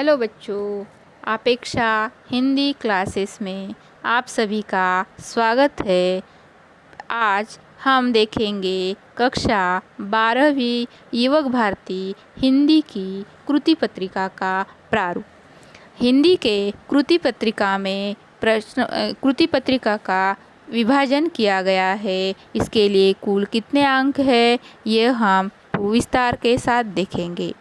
Hello बच्चों, अपेक्षा Hindi classes में आप सभी का स्वागत है। आज हम देखेंगे कक्षा 12वीं युवक भारती हिंदी की कृति पत्रिका का प्रारूप। हिंदी के कृति पत्रिका में कृति पत्रिका का विभाजन किया गया है। इसके लिए कुल कितने अंक है यह हम विस्तार के साथ देखेंगे।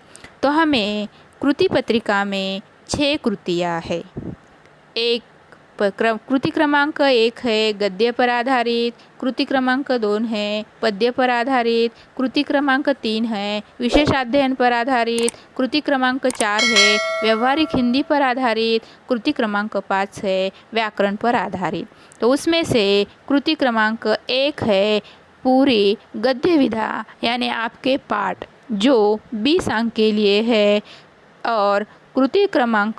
तो हमें कृति पत्रिका में 6 कृतियाँ है। कृति क्रमांक 1 है गद्य पर आधारित, कृति क्रमांक 2 है पद्य पर आधारित, कृति क्रमांक 3 है विशेष अध्ययन पर आधारित, कृति क्रमांक 4 है व्यवहारिक हिंदी पर आधारित, कृति क्रमांक 5 है व्याकरण पर आधारित। तो उसमें से कृति क्रमांक 1 है पूरी गद्य विधा यानी आपके पाठ जो 20 अंक के लिए है, और कृति क्रमांक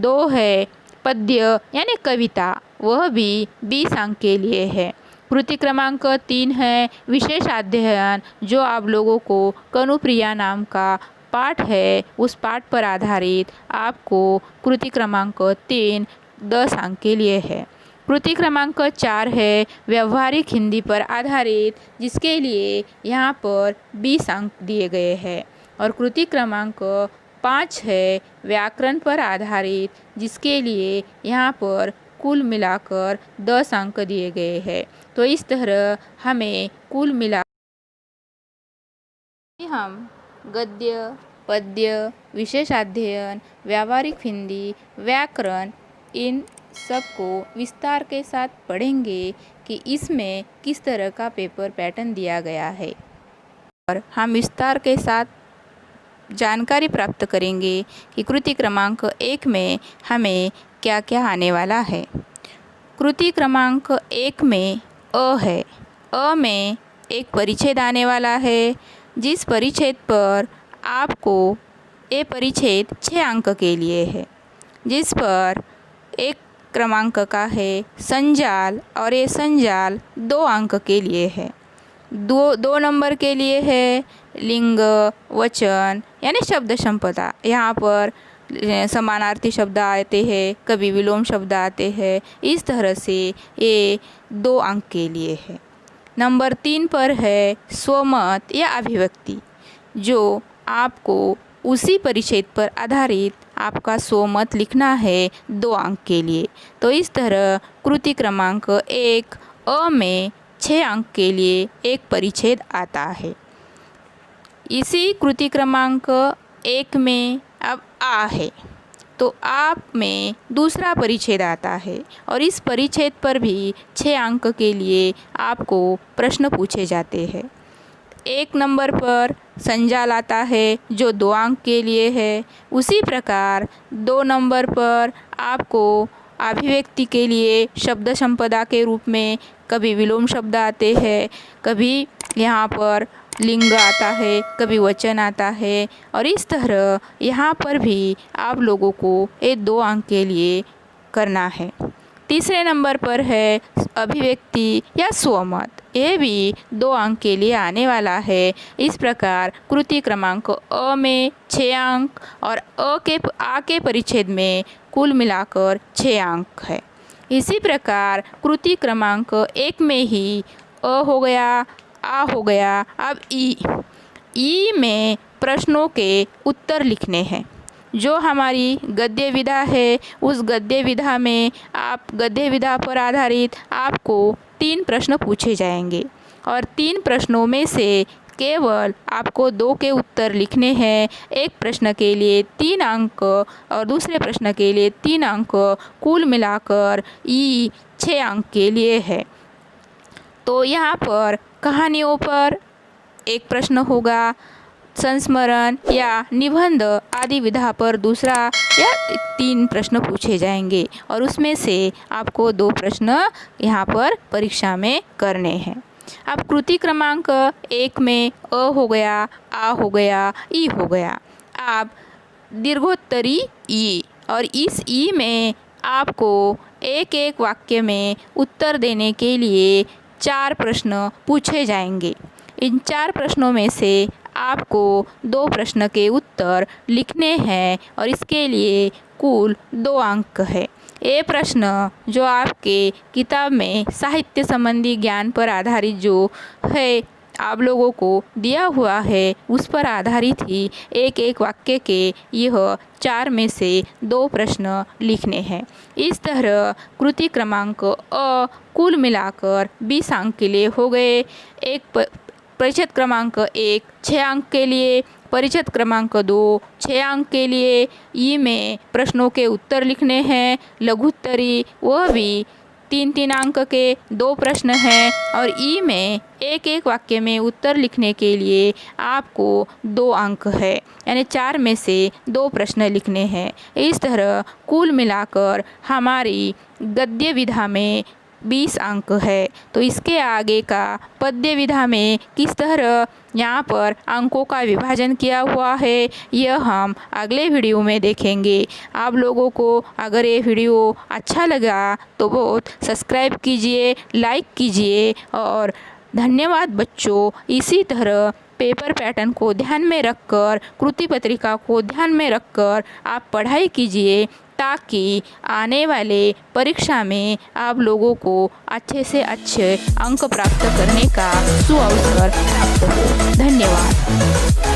2 है पद्य यानी कविता, वह भी 20 अंक के लिए है। कृति क्रमांक 3 है विशेष अध्ययन, जो आप लोगों को कनुप्रिया नाम का पाठ है उस पाठ पर आधारित आपको कृति क्रमांक 3 10 अंक के लिए है। कृति क्रमांक 4 है व्यवहारिक हिंदी पर आधारित, जिसके लिए यहाँ पर 20 अंक दिए गए हैं। और कृति क्रमांक 5 है व्याकरण पर आधारित, जिसके लिए यहाँ पर कुल मिलाकर 10 अंक दिए गए हैं। तो इस तरह हमें कुल मिला हम गद्य, पद्य, विशेष अध्ययन, व्यावहारिक हिंदी, व्याकरण, इन सबको विस्तार के साथ पढ़ेंगे कि इसमें किस तरह का पेपर पैटर्न दिया गया है, और हम विस्तार के साथ जानकारी प्राप्त करेंगे कि कृति क्रमांक 1 में हमें क्या क्या आने वाला है। कृति क्रमांक 1 में अ है। अ में एक परिच्छेद आने वाला है, जिस परिच्छेद पर आपको ये परिच्छेद 6 अंक के लिए है, जिस पर एक क्रमांक का है संजाल, और ये संजाल 2 अंक के लिए है। दो नंबर के लिए है लिंग, वचन यानी शब्द संपदा। यहाँ पर समानार्थी शब्द आते हैं, कभी विलोम शब्द आते हैं। इस तरह से ये 2 अंक के लिए है। नंबर 3 पर है स्वमत या अभिव्यक्ति, जो आपको उसी परिच्छेद पर आधारित आपका स्वमत लिखना है 2 अंक के लिए। तो इस तरह कृति क्रमांक 1 अ में 6 अंक के लिए एक परिच्छेद आता है। इसी कृति क्रमांक 1 में अब आ है, तो आप में दूसरा परिच्छेद आता है, और इस परिच्छेद पर भी 6 अंक के लिए आपको प्रश्न पूछे जाते हैं। 1 नंबर पर संजाल आता है जो 2 अंक के लिए है। उसी प्रकार 2 नंबर पर आपको अभिव्यक्ति के लिए शब्द संपदा के रूप में कभी विलोम शब्द आते हैं, कभी यहाँ पर लिंग आता है, कभी वचन आता है, और इस तरह यहाँ पर भी आप लोगों को ये 2 अंक के लिए करना है। तीसरे नंबर पर है अभिव्यक्ति या स्वमत, ये भी 2 अंक के लिए आने वाला है। इस प्रकार कृति क्रमांक अ में 6 अंक और आ के परिच्छेद में कुल मिलाकर 6 अंक है। इसी प्रकार कृति क्रमांक 1 में ही अ हो गया, आ हो गया। अब ई में प्रश्नों के उत्तर लिखने हैं। जो हमारी गद्य विधा है, उस गद्य विधा में आप गद्य विधा पर आधारित आपको 3 प्रश्न पूछे जाएंगे, और 3 प्रश्नों में से केवल आपको 2 के उत्तर लिखने हैं। एक प्रश्न के लिए 3 अंक और दूसरे प्रश्न के लिए 3 अंक, कुल मिलाकर ई 6 अंक के लिए है। तो यहाँ पर कहानियों पर एक प्रश्न होगा, संस्मरण या निबंध आदि विधा पर दूसरा या 3 प्रश्न पूछे जाएंगे, और उसमें से आपको 2 प्रश्न यहाँ पर परीक्षा में करने हैं। अब कृति क्रमांक 1 में अ हो गया, आ हो गया, ई हो गया। अब दीर्घोत्तरी ई, और इस ई में आपको एक एक वाक्य में उत्तर देने के लिए 4 प्रश्न पूछे जाएंगे। इन 4 प्रश्नों में से आपको 2 प्रश्न के उत्तर लिखने हैं और इसके लिए कुल 2 अंक है। ये प्रश्न जो आपके किताब में साहित्य संबंधी ज्ञान पर आधारित जो है आप लोगों को दिया हुआ है उस पर आधारित ही एक एक वाक्य के यह 4 में से 2 प्रश्न लिखने हैं। इस तरह कृति क्रमांक अ कुल मिलाकर 20 अंक के लिए हो गए। एक परिच्छेद क्रमांक 1 6 अंक के लिए, परिच्छेद क्रमांक 2 6 अंक के लिए। ई में प्रश्नों के उत्तर लिखने हैं, लघुत्तरी वह भी 3-3 अंक के 2 प्रश्न हैं और ई में एक एक वाक्य में उत्तर लिखने के लिए आपको 2 अंक है, यानी 4 में से 2 प्रश्न लिखने हैं। इस तरह कुल मिलाकर हमारी गद्य विधा में 20 अंक है। तो इसके आगे का पद्य विधा में किस तरह यहाँ पर अंकों का विभाजन किया हुआ है यह हम अगले वीडियो में देखेंगे। आप लोगों को अगर ये वीडियो अच्छा लगा तो बहुत सब्सक्राइब कीजिए, लाइक कीजिए और धन्यवाद बच्चों। इसी तरह पेपर पैटर्न को ध्यान में रखकर, कृति पत्रिका को ध्यान में रखकर आप पढ़ाई कीजिए ताकि आने वाले परीक्षा में आप लोगों को अच्छे से अच्छे अंक प्राप्त करने का सुअवसर प्राप्त हो। धन्यवाद।